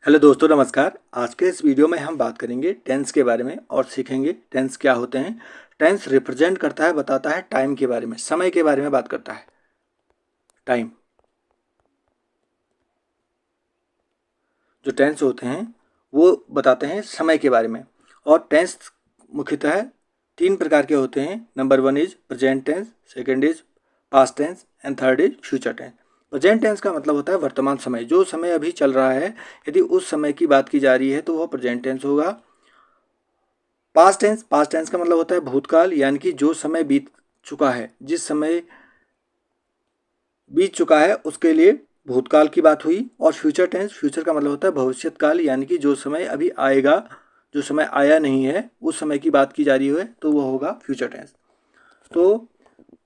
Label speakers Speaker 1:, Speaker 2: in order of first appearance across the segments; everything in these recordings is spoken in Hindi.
Speaker 1: हेलो दोस्तों, नमस्कार। आज के इस वीडियो में हम बात करेंगे टेंस के बारे में और सीखेंगे टेंस क्या होते हैं। टेंस रिप्रेजेंट करता है, बताता है टाइम के बारे में, समय के बारे में बात करता है। टाइम जो टेंस होते हैं वो बताते हैं समय के बारे में। और टेंस मुख्यतः तीन प्रकार के होते हैं। Number 1 is present tense, second is past tense and third is future tense. Present tense का मतलब होता है वर्तमान समय, जो समय अभी चल रहा है। यदि उस समय की बात की जा रही है तो वह प्रेजेंट टेंस होगा। पास्ट टेंस का मतलब होता है भूतकाल, यानी कि जो समय बीत चुका है, जिस समय बीत चुका है उसके लिए भूतकाल की बात हुई। और फ्यूचर का मतलब होता है भविष्यत काल, यानी कि जो समय अभी आएगा, जो समय आया नहीं है, उस समय की बात की जा रही है तो वो होगा फ्यूचर टेंस। तो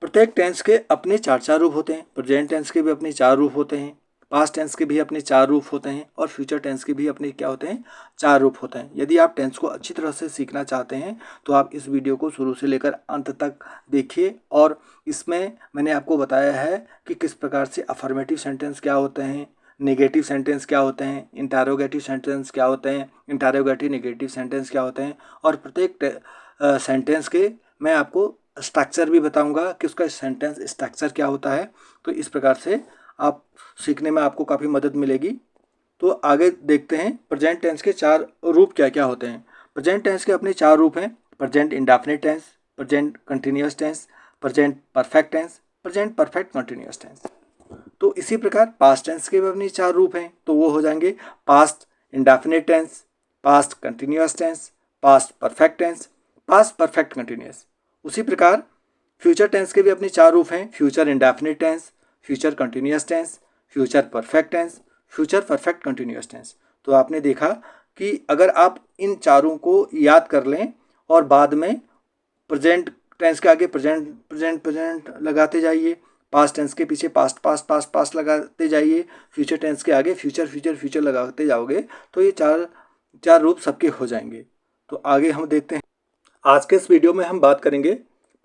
Speaker 1: प्रत्येक टेंस के अपने चार चार रूप होते हैं। प्रेजेंट टेंस के भी अपने चार रूप होते हैं, पास्ट टेंस के भी अपने चार रूप होते हैं और फ्यूचर टेंस के भी अपने क्या होते हैं, चार रूप होते हैं। यदि आप टेंस को अच्छी तरह से सीखना चाहते हैं तो आप इस वीडियो को शुरू से लेकर अंत तक देखिए। और इसमें मैंने आपको बताया है कि किस प्रकार से अफर्मेटिव सेंटेंस क्या होते हैं, नेगेटिव सेंटेंस क्या होते हैं, इंटरोगेटिव सेंटेंस क्या होते हैं, इंटरोगेटिव नेगेटिव सेंटेंस क्या होते हैं। और प्रत्येक सेंटेंस के मैं आपको स्ट्रक्चर भी बताऊंगा कि उसका सेंटेंस स्ट्रक्चर क्या होता है। तो इस प्रकार से आप सीखने में आपको काफ़ी मदद मिलेगी। तो आगे देखते हैं प्रेजेंट टेंस के चार रूप क्या क्या होते हैं। प्रेजेंट टेंस के अपने चार रूप हैं। Present indefinite tense, present continuous tense, present perfect tense, present perfect continuous tense. तो इसी प्रकार पास्ट टेंस के भी अपने चार रूप हैं। तो वो हो जाएंगे past indefinite tense, past continuous tense, past perfect tense, past perfect continuous. उसी प्रकार फ्यूचर टेंस के भी अपने चार रूप हैं। Future indefinite tense, future continuous tense, future perfect tense, future perfect continuous tense. तो आपने देखा कि अगर आप इन चारों को याद कर लें और बाद में प्रेजेंट टेंस के आगे प्रेजेंट प्रेजेंट प्रेजेंट लगाते जाइए, पास्ट टेंस के पीछे पास्ट पास्ट पास्ट पास्ट लगाते जाइए, फ्यूचर टेंस के आगे फ्यूचर फ्यूचर फ्यूचर लगाते जाओगे तो ये चार चार रूप सबके हो जाएंगे। तो आगे हम देखते हैं। आज के इस वीडियो में हम बात करेंगे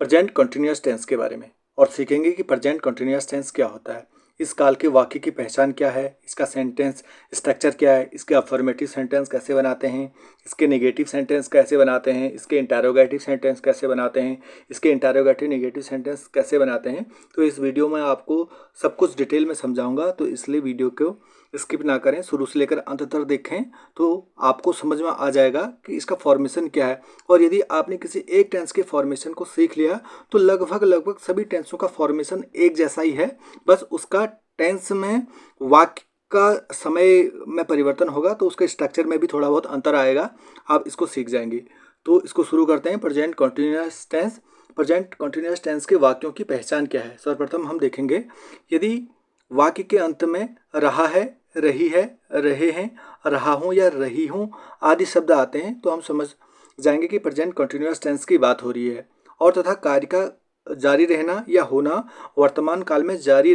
Speaker 1: प्रेजेंट कंटिन्यूअस टेंस के बारे में और सीखेंगे कि प्रेजेंट कंटिन्यूअस टेंस क्या होता है, इस काल के वाक्य की पहचान क्या है, इसका सेंटेंस स्ट्रक्चर क्या है, इसके अफर्मेटिव सेंटेंस कैसे बनाते हैं, इसके नेगेटिव सेंटेंस कैसे बनाते हैं, इसके इंटरोगेटिव सेंटेंस कैसे बनाते हैं, इसके इंटरोगेटिव नेगेटिव सेंटेंस कैसे बनाते हैं। तो इस वीडियो में आपको सब कुछ डिटेल में समझाऊंगा, तो इसलिए वीडियो को स्किप ना करें, शुरू से लेकर अंत तक देखें तो आपको समझ में आ जाएगा कि इसका फॉर्मेशन क्या है। और यदि आपने किसी एक टेंस के फॉर्मेशन को सीख लिया तो लगभग सभी टेंसों का फॉर्मेशन एक जैसा ही है, बस उसका टेंस में वाक्य का समय में परिवर्तन होगा, तो उसके स्ट्रक्चर में भी थोड़ा बहुत अंतर आएगा, आप इसको सीख जाएंगे। तो इसको शुरू करते हैं। Present continuous tense. Present continuous tense के वाक्यों की पहचान क्या है, सर्वप्रथम हम देखेंगे। यदि वाक्य के अंत में रहा है, रही है, रहे हैं, रहा हूँ या रही हूँ आदि शब्द आते हैं तो हम समझ जाएंगे कि प्रेजेंट कंटिन्यूअस टेंस की बात हो रही है। और तथा कार्य का जारी रहना या होना वर्तमान काल में जारी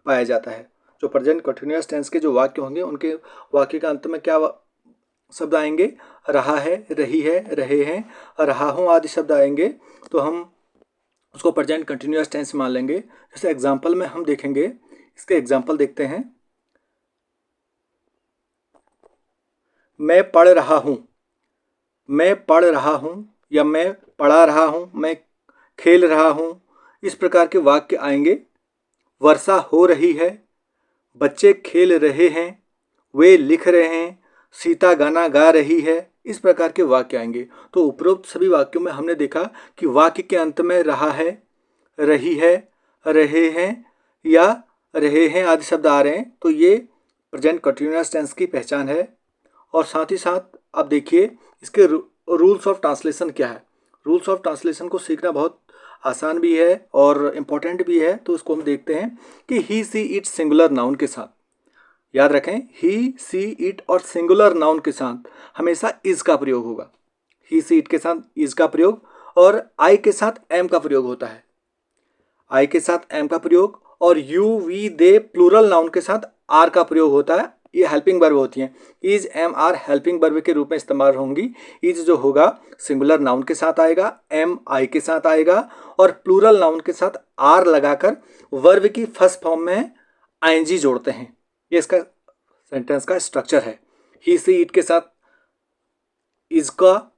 Speaker 1: पाया जाता है। जो प्रेजेंट कंटिन्यूअस टेंस के जो वाक्य होंगे उनके वाक्य का अंत में क्या शब्द आएंगे, रहा है, रही है, रहे हैं, रहा हूँ आदि शब्द आएंगे तो हम उसको प्रेजेंट कंटिन्यूअस टेंस मान लेंगे। जैसे एग्जाम्पल में हम देखेंगे, इसके एग्जाम्पल देखते हैं। मैं पढ़ रहा हूँ, मैं पढ़ रहा हूँ या मैं पढ़ा रहा हूँ, मैं खेल रहा हूँ, इस प्रकार के वाक्य आएंगे। वर्षा हो रही है, बच्चे खेल रहे हैं, वे लिख रहे हैं, सीता गाना गा रही है, इस प्रकार के वाक्य आएंगे। तो उपरोक्त सभी वाक्यों में हमने देखा कि वाक्य के अंत में रहा है, रही है, रहे हैं या रहे हैं आदि शब्द आ रहे हैं, तो ये प्रेजेंट कंटिन्यूअस टेंस की पहचान है। और साथ ही साथ आप देखिए इसके रूल्स ऑफ ट्रांसलेशन क्या है। रूल्स ऑफ ट्रांसलेशन को सीखना बहुत आसान भी है और इम्पोर्टेंट भी है। तो इसको हम देखते हैं कि ही सी इट सिंगुलर नाउन के साथ, याद रखें, ही सी इट और सिंगुलर नाउन के साथ हमेशा इज का प्रयोग होगा। ही सी इट के साथ इज का प्रयोग और आई के साथ एम का प्रयोग होता है। आई के साथ एम का प्रयोग और you we they plural noun के साथ आर का प्रयोग होता है। ये हेल्पिंग वर्ब होती हैं। Is am are helping verb के रूप में इस्तेमाल होंगी। इज जो होगा सिंगुलर नाउन के साथ आएगा, एम आई के साथ आएगा और प्लूरल नाउन के साथ आर लगाकर वर्ब की फर्स्ट फॉर्म में आईएनजी जोड़ते हैं। ये इसका सेंटेंस का स्ट्रक्चर है। ही सी इट के साथ इज का,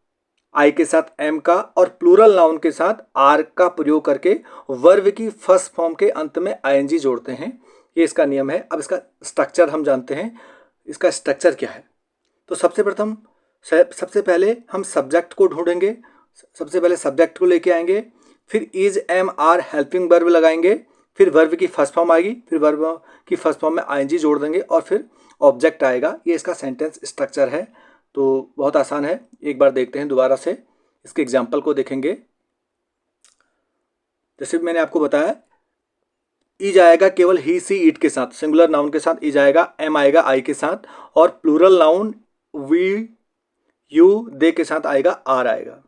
Speaker 1: आई के साथ एम का और प्लूरल नाउन के साथ आर का प्रयोग करके वर्ब की फर्स्ट फॉर्म के अंत में आईएनजी जोड़ते हैं। ये इसका नियम है। अब इसका स्ट्रक्चर हम जानते हैं। इसका स्ट्रक्चर क्या है? तो सबसे पहले हम सब्जेक्ट को ढूंढेंगे। सबसे पहले सब्जेक्ट को लेके आएंगे, फिर is am are helping verb लगाएंगे, फिर वर्ब की फर्स्ट फॉर्म आएगी, फिर वर्ब की फर्स्ट फॉर्म में आईएनजी जोड़ देंगे और फिर ऑब्जेक्ट आएगा। ये इसका सेंटेंस स्ट्रक्चर है। तो बहुत आसान है। एक बार देखते हैं दोबारा से, इसके एग्जाम्पल को देखेंगे। जैसे मैंने आपको बताया, इज आएगा केवल ही सी इट के साथ, सिंगुलर नाउन के साथ इज आएगा, एम आएगा आई के साथ, और plural noun we you they के साथ आएगा, आर आएगा।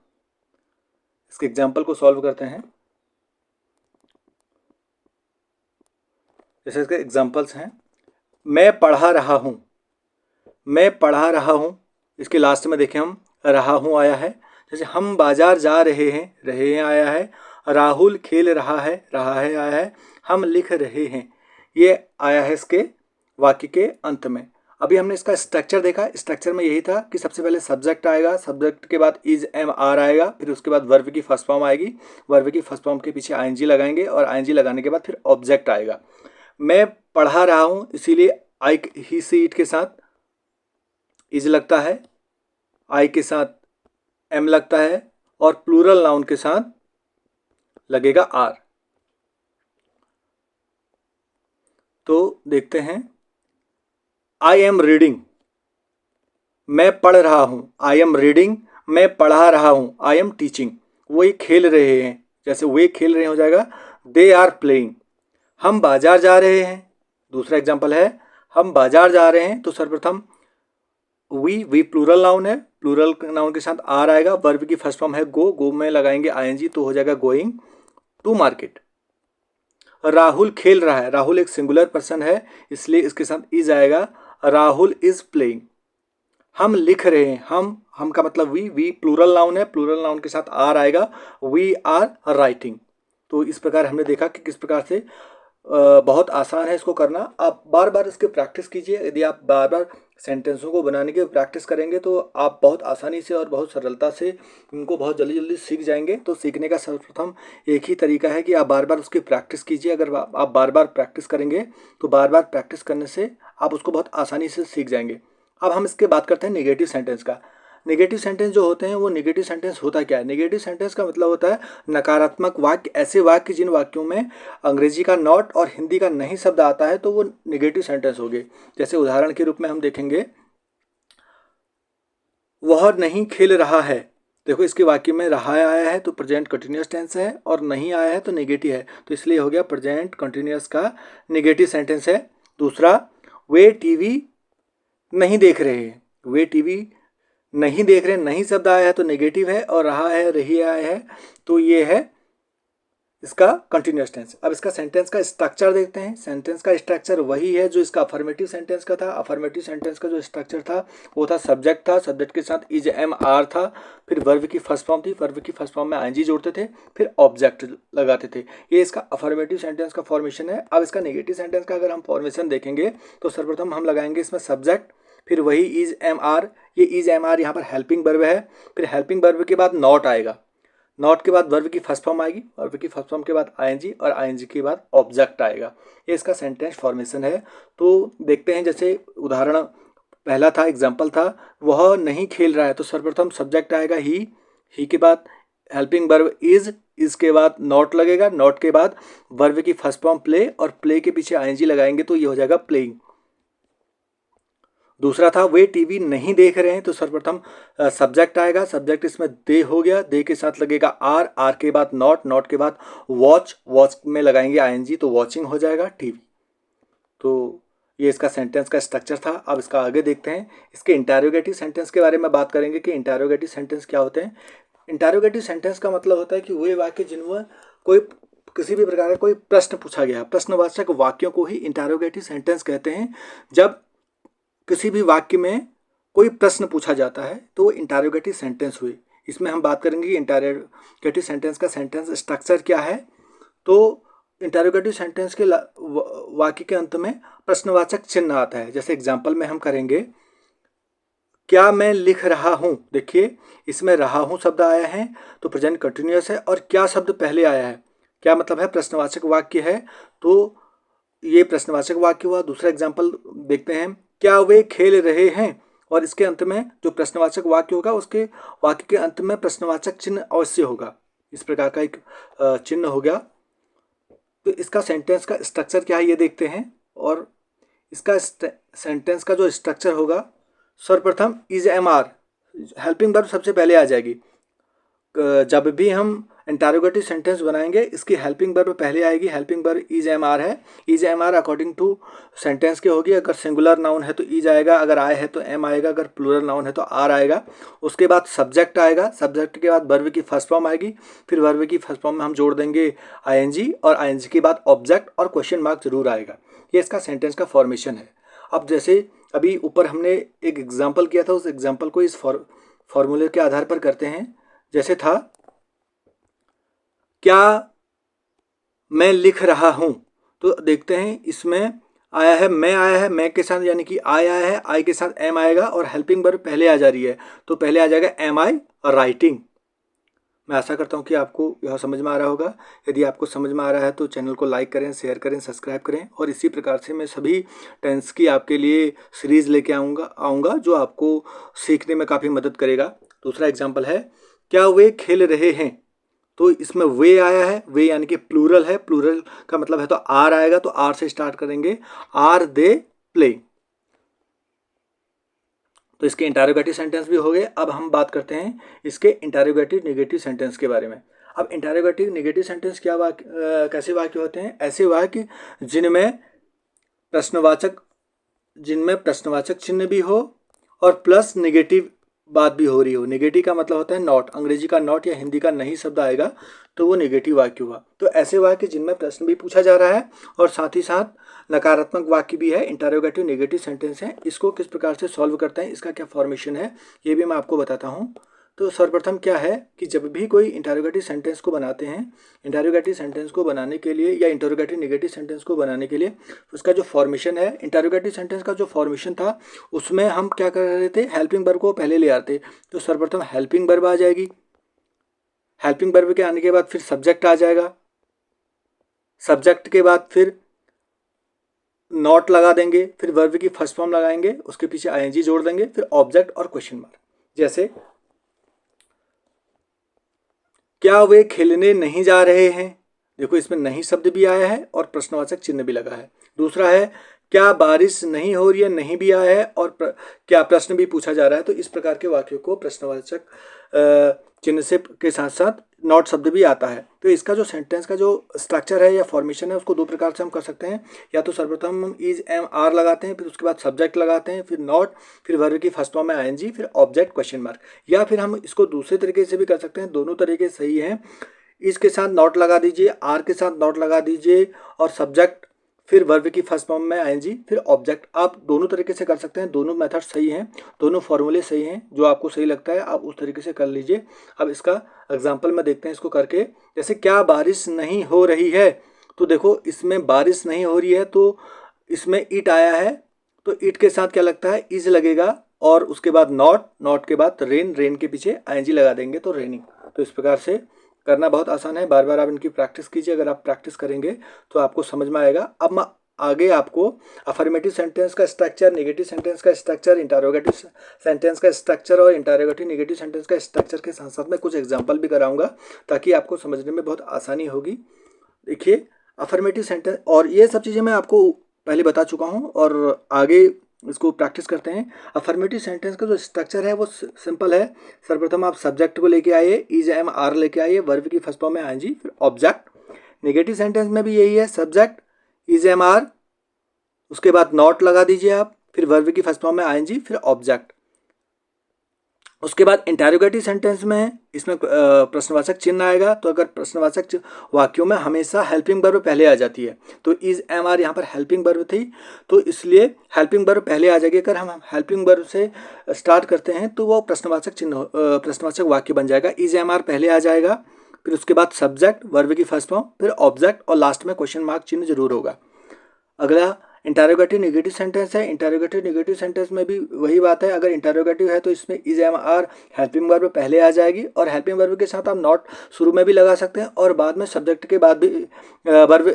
Speaker 1: इसके एग्जाम्पल को सॉल्व करते हैं। जैसे इसके एग्जाम्पल्स हैं, मैं पढ़ा रहा हूं, मैं पढ़ा रहा हूं, इसके लास्ट में देखें हम रहा हूं आया है। जैसे हम बाजार जा रहे हैं आया है, राहुल खेल रहा है आया है, हम लिख रहे हैं, ये आया है इसके वाक्य के अंत में। अभी हमने इसका स्ट्रक्चर देखा। स्ट्रक्चर में यही था कि सबसे पहले सब्जेक्ट आएगा, सब्जेक्ट के बाद इज एम आर आएगा, फिर उसके बाद वर्ब की फर्स्ट फॉर्म आएगी, वर्ब की फर्स्ट फॉर्म के पीछे आईएनजी लगाएंगे और आईएनजी लगाने के बाद फिर ऑब्जेक्ट आएगा। मैं पढ़ा रहा हूँ, इसीलिए आई ही सी इट के साथ इज लगता है, आई के साथ एम लगता है और प्लूरल नाउन के साथ लगेगा आर। तो देखते हैं, आई एम रीडिंग, मैं पढ़ रहा हूं, आई एम रीडिंग, मैं पढ़ा रहा हूं, आई एम टीचिंग। वही खेल रहे हैं, जैसे वे खेल रहे हो जाएगा दे आर प्लेइंग। हम बाजार जा रहे हैं, दूसरा एग्जाम्पल है, हम बाजार जा रहे हैं। तो सर्वप्रथम वी प्लूरल नाउन है, प्लूरल नाउन के साथ आर आएगा, वर्ब की फर्स्ट फॉर्म है गो, गो में लगाएंगे आईएनजी तो हो जाएगा गोइंग टू मार्केट। राहुल खेल रहा है, राहुल एक सिंगुलर पर्सन है इसलिए इसके साथ इज आएगा, राहुल इज प्लेइंग। हम लिख रहे हैं, हम का मतलब वी प्लूरल नाउन है, प्लूरल नाउन के साथ आर आएगा, वी आर राइटिंग। तो इस प्रकार हमने देखा कि किस प्रकार से बहुत आसान है इसको करना। आप बार बार इसकी प्रैक्टिस कीजिए। यदि आप बार बार सेंटेंसों को बनाने की प्रैक्टिस करेंगे तो आप बहुत आसानी से और बहुत सरलता से इनको बहुत जल्दी जल्दी सीख जाएंगे। तो सीखने का सर्वप्रथम एक ही तरीका है कि आप बार बार उसकी प्रैक्टिस कीजिए। अगर आप बार बार प्रैक्टिस करेंगे तो बार बार प्रैक्टिस करने से आप उसको बहुत आसानी से सीख जाएंगे। अब हम इसके बात करते हैं नेगेटिव सेंटेंस का। नेगेटिव सेंटेंस जो होते हैं वो नेगेटिव सेंटेंस होता क्या है? नेगेटिव सेंटेंस का मतलब होता है नकारात्मक वाक्य। ऐसे वाक्य जिन वाक्यों में अंग्रेजी का नॉट और हिंदी का नहीं शब्द आता है तो वो नेगेटिव सेंटेंस हो गए। जैसे उदाहरण के रूप में हम देखेंगे, वह नहीं खेल रहा है। देखो इसके वाक्य में रहा आया है तो प्रेजेंट कंटिन्यूअस टेंस है और नहीं आया है तो नेगेटिव है, तो इसलिए हो गया प्रेजेंट कंटिन्यूअस का नेगेटिव सेंटेंस है। दूसरा, वे टीवी नहीं देख रहे हैं, वे टीवी नहीं देख रहे, नहीं शब्द आया है तो नेगेटिव है, और रहा है रही आया है तो ये है इसका कंटिन्यूअस टेंस। अब इसका सेंटेंस का स्ट्रक्चर देखते हैं। सेंटेंस का स्ट्रक्चर वही है जो इसका अफर्मेटिव सेंटेंस का था। अफर्मेटिव सेंटेंस का जो स्ट्रक्चर था वो था सब्जेक्ट था, सब्जेक्ट के साथ इज एम आर था, फिर वर्ब की फर्स्ट फॉर्म थी, वर्ब की फर्स्ट फॉर्म में आईएनजी जोड़ते थे, फिर ऑब्जेक्ट लगाते थे। ये इसका अफर्मेटिव सेंटेंस का फॉर्मेशन है। अब इसका नेगेटिव सेंटेंस का अगर हम फॉर्मेशन देखेंगे तो सर्वप्रथम हम लगाएंगे इसमें सब्जेक्ट, फिर वही इज एम आर। ये इज एम आर यहाँ पर हेल्पिंग वर्ब है, फिर हेल्पिंग वर्ब के बाद नॉट आएगा, नॉट के बाद वर्ब की फर्स्ट फॉर्म आएगी, वर्ब की फर्स्ट फॉर्म के बाद आईएनजी और आईएनजी के बाद ऑब्जेक्ट आएगा। ये इसका सेंटेंस फॉर्मेशन है। तो देखते हैं, जैसे उदाहरण पहला था, एग्जाम्पल था, वह नहीं खेल रहा है, तो सर्वप्रथम सब्जेक्ट आएगा ही के बाद हेल्पिंग वर्ब इज के बाद नॉट लगेगा, नॉट के बाद वर्ब की फर्स्ट फॉर्म प्ले और प्ले के पीछे आईएनजी लगाएंगे तो ये हो जाएगा प्लेइंग। दूसरा था, वे टीवी नहीं देख रहे हैं, तो सर्वप्रथम सब्जेक्ट आएगा, सब्जेक्ट इसमें दे हो गया, दे के साथ लगेगा आर के बाद नॉट, नॉट के बाद वॉच में लगाएंगे आईएनजी तो वॉचिंग हो जाएगा टीवी। तो ये इसका सेंटेंस का स्ट्रक्चर था। अब इसका आगे देखते हैं। इसके इंटरोगेटिव सेंटेंस के बारे में बात करेंगे कि इंटरोगेटिव सेंटेंस क्या होते हैं। इंटरोगेटिव सेंटेंस का मतलब होता है कि वे वाक्य जिनमें कोई किसी भी प्रकार का कोई प्रश्न पूछा गया, प्रश्नवाचक वाक्यों को ही इंटरोगेटिव सेंटेंस कहते हैं। जब किसी भी वाक्य में कोई प्रश्न पूछा जाता है तो वो इंटरोगेटिव सेंटेंस हुई। इसमें हम बात करेंगे कि इंटरोगेटिव सेंटेंस का सेंटेंस स्ट्रक्चर क्या है। तो इंटरोगेटिव सेंटेंस के वाक्य के अंत में प्रश्नवाचक चिन्ह आता है। जैसे एग्जाम्पल में हम करेंगे, क्या मैं लिख रहा हूँ, देखिए इसमें रहा हूँ शब्द आया है तो प्रेजेंट कंटिन्यूअस है, और क्या शब्द पहले आया है, क्या मतलब है, प्रश्नवाचक वाक्य है, तो ये प्रश्नवाचक वाक्य हुआ। दूसरा एग्जाम्पल देखते हैं, क्या वे खेल रहे हैं, और इसके अंत में जो प्रश्नवाचक वाक्य होगा उसके वाक्य के अंत में प्रश्नवाचक चिन्ह अवश्य होगा। इस प्रकार का एक चिन्ह हो गया। तो इसका सेंटेंस का स्ट्रक्चर क्या है ये देखते हैं, और इसका सेंटेंस का जो स्ट्रक्चर होगा, सर्वप्रथम is am are, helping verb सबसे पहले आ जाएगी। जब भी हम इंटरोगेटिव सेंटेंस बनाएंगे इसकी हेल्पिंग वर्ब पहले आएगी। Helping verb is am are है। Is am are according to sentence के होगी। अगर सिंगुलर नाउन है तो इज आएगा, अगर आय है तो एम आएगा, अगर प्लूरल नाउन है तो आर आएगा। उसके बाद सब्जेक्ट आएगा, सब्जेक्ट के बाद वर्ब की फर्स्ट फॉर्म आएगी, फिर वर्ब की फर्स्ट फॉर्म में हम जोड़ देंगे आईएनजी, और आईएनजी के बाद ऑब्जेक्ट और क्वेश्चन मार्क जरूर आएगा। ये इसका सेंटेंस का फॉर्मेशन है। अब जैसे अभी ऊपर हमने एक एग्जाम्पल किया था, उस एग्जाम्पल को इस फॉर्मूले के आधार पर करते हैं। जैसे था, क्या मैं लिख रहा हूँ, तो देखते हैं इसमें आया है मैं, आया है मैं के साथ यानी कि आई आया है, आई के साथ एम आएगा, और हेल्पिंग वर्ब पहले आ जा रही है तो पहले आ जाएगा एम आई राइटिंग। मैं आशा करता हूँ कि आपको यह समझ में आ रहा होगा। यदि आपको समझ में आ रहा है तो चैनल को लाइक करें, शेयर करें, सब्सक्राइब करें, और इसी प्रकार से मैं सभी टेंस की आपके लिए सीरीज़ लेके आऊँगा जो आपको सीखने में काफ़ी मदद करेगा। दूसरा एग्जाम्पल है, क्या वे खेल रहे हैं, तो इसमें वे आया है, वे यानी कि प्लूरल है, प्लूरल का मतलब है तो आर आएगा, तो आर से स्टार्ट करेंगे, आर दे प्ले। तो इसके इंटरोगेटिव सेंटेंस भी हो गए। अब हम बात करते हैं इसके इंटरोगेटिव नेगेटिव सेंटेंस के बारे में। अब इंटरोगेटिव नेगेटिव सेंटेंस क्या कैसे वाक्य होते हैं? ऐसे वाक्य जिनमें प्रश्नवाचक चिन्ह भी हो और प्लस नेगेटिव बात भी हो रही हो। नेगेटिव का मतलब होता है नॉट, अंग्रेजी का नॉट या हिंदी का नहीं शब्द आएगा तो वो नेगेटिव वाक्य हुआ। तो ऐसे वाक्य जिनमें प्रश्न भी पूछा जा रहा है और साथ ही साथ नकारात्मक वाक्य भी है, इंटरोगेटिव नेगेटिव सेंटेंस है। इसको किस प्रकार से सॉल्व करते हैं, इसका क्या फॉर्मेशन है, ये भी मैं आपको बताता हूँ। तो सर्वप्रथम क्या है कि जब भी कोई इंटरोगेटिव सेंटेंस को बनाते हैं, इंटरोगेटिव सेंटेंस को बनाने के लिए या इंटरोगेटिव नेगेटिव सेंटेंस को बनाने के लिए उसका जो फॉर्मेशन है, इंटरोगेटिव सेंटेंस का जो फॉर्मेशन था उसमें हम क्या कर रहे थे, हेल्पिंग वर्ब को पहले ले आते। तो सर्वप्रथम हेल्पिंग वर्ब आ जाएगी, हेल्पिंग वर्ब के आने के बाद फिर सब्जेक्ट आ जाएगा, सब्जेक्ट के बाद फिर नॉट लगा देंगे, फिर वर्ब की फर्स्ट फॉर्म लगाएंगे, उसके पीछे आईएनजी जोड़ देंगे, फिर ऑब्जेक्ट और क्वेश्चन मार्क। जैसे क्या वे खेलने नहीं जा रहे हैं, देखो इसमें नहीं शब्द भी आया है और प्रश्नवाचक चिन्ह भी लगा है। दूसरा है, क्या बारिश नहीं हो रही है, नहीं भी आया है और क्या प्रश्न भी पूछा जा रहा है। तो इस प्रकार के वाक्यों को प्रश्नवाचक चिन्ह से के साथ साथ नॉट शब्द भी आता है। तो इसका जो सेंटेंस का जो स्ट्रक्चर है या फॉर्मेशन है उसको दो प्रकार से हम कर सकते हैं। या तो सर्वप्रथम हम इज एम आर लगाते हैं, फिर उसके बाद सब्जेक्ट लगाते हैं, फिर नॉट, फिर वर्ब की फर्स्ट फॉर्म में आईएनजी, फिर ऑब्जेक्ट क्वेश्चन मार्क। या फिर हम इसको दूसरे तरीके से भी कर सकते हैं, दोनों तरीके सही हैं। इसके साथ नॉट लगा दीजिए, आर के साथ नॉट लगा दीजिए और सब्जेक्ट, फिर वर्ब की फर्स्ट फॉर्म में आईएनजी, फिर ऑब्जेक्ट। आप दोनों तरीके से कर सकते हैं, दोनों मेथड सही हैं, दोनों फॉर्मूले सही हैं। जो आपको सही लगता है आप उस तरीके से कर लीजिए। अब इसका एग्जाम्पल में देखते हैं इसको करके। जैसे क्या बारिश नहीं हो रही है, तो देखो इसमें बारिश नहीं हो रही है तो इसमें इट आया है, तो इट के साथ क्या लगता है, इज लगेगा, और उसके बाद नॉट, नॉट के बाद रेन, रेन के पीछे आईएनजी लगा देंगे तो रेनिंग। तो इस प्रकार से करना बहुत आसान है, बार बार आप इनकी प्रैक्टिस कीजिए। अगर आप प्रैक्टिस करेंगे तो आपको समझ में आएगा। अब मैं आगे आपको अफर्मेटिव सेंटेंस का स्ट्रक्चर, नेगेटिव सेंटेंस का स्ट्रक्चर, इंटरोगेटिव सेंटेंस का स्ट्रक्चर और इंटरोगेटिव नेगेटिव सेंटेंस का स्ट्रक्चर के साथ साथ मैं कुछ एग्जांपल भी कराऊंगा ताकि आपको समझने में बहुत आसानी होगी। देखिए अफर्मेटिव सेंटेंस, और ये सब चीज़ें मैं आपको पहले बता चुका हूँ और आगे इसको प्रैक्टिस करते हैं। अफर्मेटिव सेंटेंस का जो स्ट्रक्चर है वो सिंपल है। सर्वप्रथम आप सब्जेक्ट को लेके आइए, इज एम आर लेके आइए, वर्ब की फर्स्ट फॉर्म में आईएनजी, फिर ऑब्जेक्ट। नेगेटिव सेंटेंस में भी यही है, सब्जेक्ट, इज एम आर, उसके बाद नॉट लगा दीजिए आप, फिर वर्ब की फर्स्ट फॉर्म में आईएनजी, फिर ऑब्जेक्ट। उसके बाद इंटरोगेटिव सेंटेंस में इसमें प्रश्नवाचक चिन्ह आएगा। तो अगर प्रश्नवाचक वाक्यों में हमेशा हेल्पिंग वर्ब पहले आ जाती है, तो इज एम आर यहाँ पर हेल्पिंग वर्ब थी तो इसलिए हेल्पिंग वर्ब पहले आ जाएगी। अगर हम हेल्पिंग वर्ब से स्टार्ट करते हैं तो वो प्रश्नवाचक चिन्ह, प्रश्नवाचक वाक्य बन जाएगा। इज एम आर पहले आ जाएगा, फिर उसके बाद सब्जेक्ट, वर्ब की फर्स्ट फॉर्म, फिर ऑब्जेक्ट और लास्ट में क्वेश्चन मार्क चिन्ह जरूर होगा। अगला इंटरोगेटिव नेगेटिव सेंटेंस है। इंटरोगेटिव नेगेटिव सेंटेंस में भी वही बात है, अगर इंटरोगेटिव है तो इसमें is am are helping verb पहले आ जाएगी और हेल्पिंग वर्ब के साथ आप नॉट शुरू में भी लगा सकते हैं और बाद में सब्जेक्ट के बाद भी वर्ब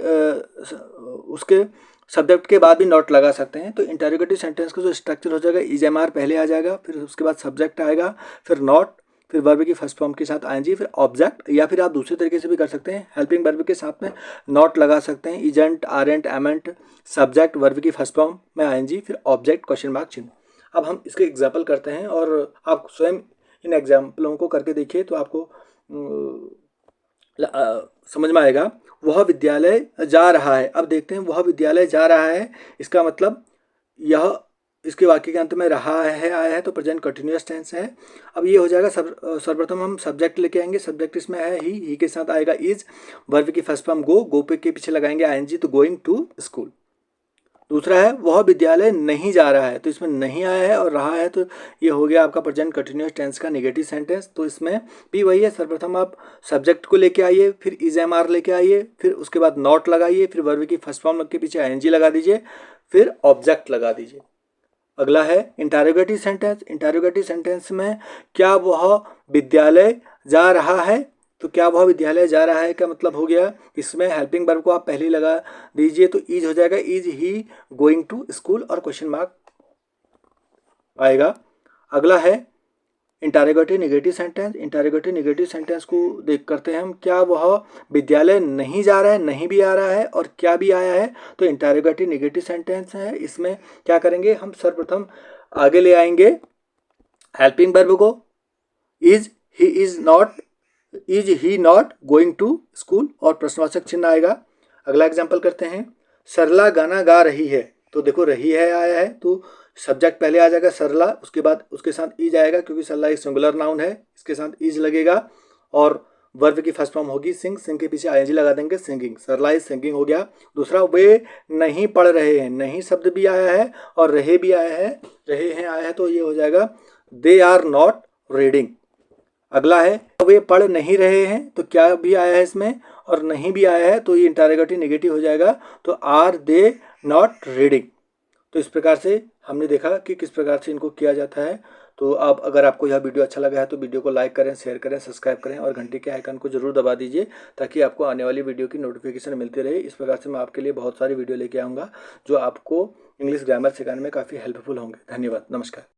Speaker 1: उसके सब्जेक्ट के बाद भी नॉट लगा सकते हैं। तो इंटरोगेटिव सेंटेंस का जो स्ट्रक्चर हो जाएगा, इज एम आर पहले आ जाएगा, फिर उसके बाद सब्जेक्ट आएगा, फिर नॉट, फिर वर्ब की फर्स्ट फॉर्म के साथ आईएनजी, फिर ऑब्जेक्ट, या फिर आप दूसरे तरीके से भी कर सकते हैं, हेल्पिंग वर्ब के साथ में नॉट लगा सकते हैं, इजेंट, आरेंट, एमेंट, सब्जेक्ट, वर्ब की फर्स्ट फॉर्म में आईएनजी, फिर ऑब्जेक्ट, क्वेश्चन मार्क, चिन्ह। अब हम इसके एग्जाम्पल करते हैं और आप स्वयं इन एग्जाम्पलों को करके देखिए तो आपको समझ में आएगा। वह विद्यालय जा रहा है। अब देखते हैं, वह विद्यालय जा रहा है, इसका मतलब यह, इसके वाक्य के अंत में रहा है आया है तो प्रेजेंट कंटिन्यूअस टेंस है। अब ये हो जाएगा, सर्वप्रथम हम सब्जेक्ट लेके आएंगे, सब्जेक्ट इसमें है ही के साथ आएगा इज, वर्ब की फर्स्ट फॉर्म गो पे के पीछे लगाएंगे आईएनजी तो गोइंग टू स्कूल। दूसरा है वह विद्यालय नहीं जा रहा है, तो इसमें नहीं आया है और रहा है तो ये हो गया आपका प्रेजेंट कंटिन्यूअस टेंस का नेगेटिव सेंटेंस। तो इसमें भी वही है, सर्वप्रथम आप सब्जेक्ट को लेके आइए, फिर इज एम आर लेके आइए, फिर उसके बाद नॉट लगाइए, फिर वर्ब की फर्स्ट फॉर्म के पीछे आईएनजी लगा दीजिए, फिर ऑब्जेक्ट लगा दीजिए। अगला है इंटरोगेटिव सेंटेंस। इंटरोगेटिव सेंटेंस में क्या वह विद्यालय जा रहा है, तो क्या वह विद्यालय जा रहा है का मतलब हो गया, इसमें हेल्पिंग वर्ब को आप पहले ही लगा दीजिए तो इज हो जाएगा, is he going to school और क्वेश्चन मार्क आएगा। अगला है interrogative negative sentence. Interrogative negative sentence को देख करते हैं हम, क्या वह विद्यालय नहीं जा रहा है, नहीं भी आ रहा है और क्या भी आया है, तो इंटरोगेटिव नेगेटिव सेंटेंस है। इसमें क्या करेंगे, हम सर्वप्रथम आगे ले आएंगे हेल्पिंग वर्ब को, is he not going to school और प्रश्नवाचक चिन्ह आएगा। अगला एग्जाम्पल करते हैं, सरला गाना गा रही है, तो देखो रही है आया है तो सब्जेक्ट पहले आ जाएगा सरला, उसके बाद उसके साथ इज आएगा क्योंकि सरला एक सिंगुलर नाउन है, इसके साथ इज लगेगा और वर्ब की फर्स्ट फॉर्म होगी सिंग, सिंग के पीछे आईएनजी लगा देंगे, सिंगिंग, सरला इज सिंगिंग हो गया। दूसरा, वे नहीं पढ़ रहे हैं, नहीं शब्द भी आया है और रहे भी आया है, रहे हैं आया है तो ये हो जाएगा दे आर नॉट रीडिंग। अगला है वे पढ़ नहीं रहे हैं, तो क्या भी आया है इसमें और नहीं भी आया है तो ये इंटरोगेटिव नेगेटिव हो जाएगा, तो आर दे नॉट रीडिंग। तो इस प्रकार से हमने देखा कि किस प्रकार से इनको किया जाता है। तो आप, अगर आपको यह वीडियो अच्छा लगा है तो वीडियो को लाइक करें, शेयर करें, सब्सक्राइब करें और घंटे के आइकन को जरूर दबा दीजिए ताकि आपको आने वाली वीडियो की नोटिफिकेशन मिलती रहे। इस प्रकार से मैं आपके लिए बहुत सारी वीडियो लेके आऊँगा जो आपको इंग्लिश ग्रामर सिखाने में काफ़ी हेल्पफुल होंगे। धन्यवाद, नमस्कार।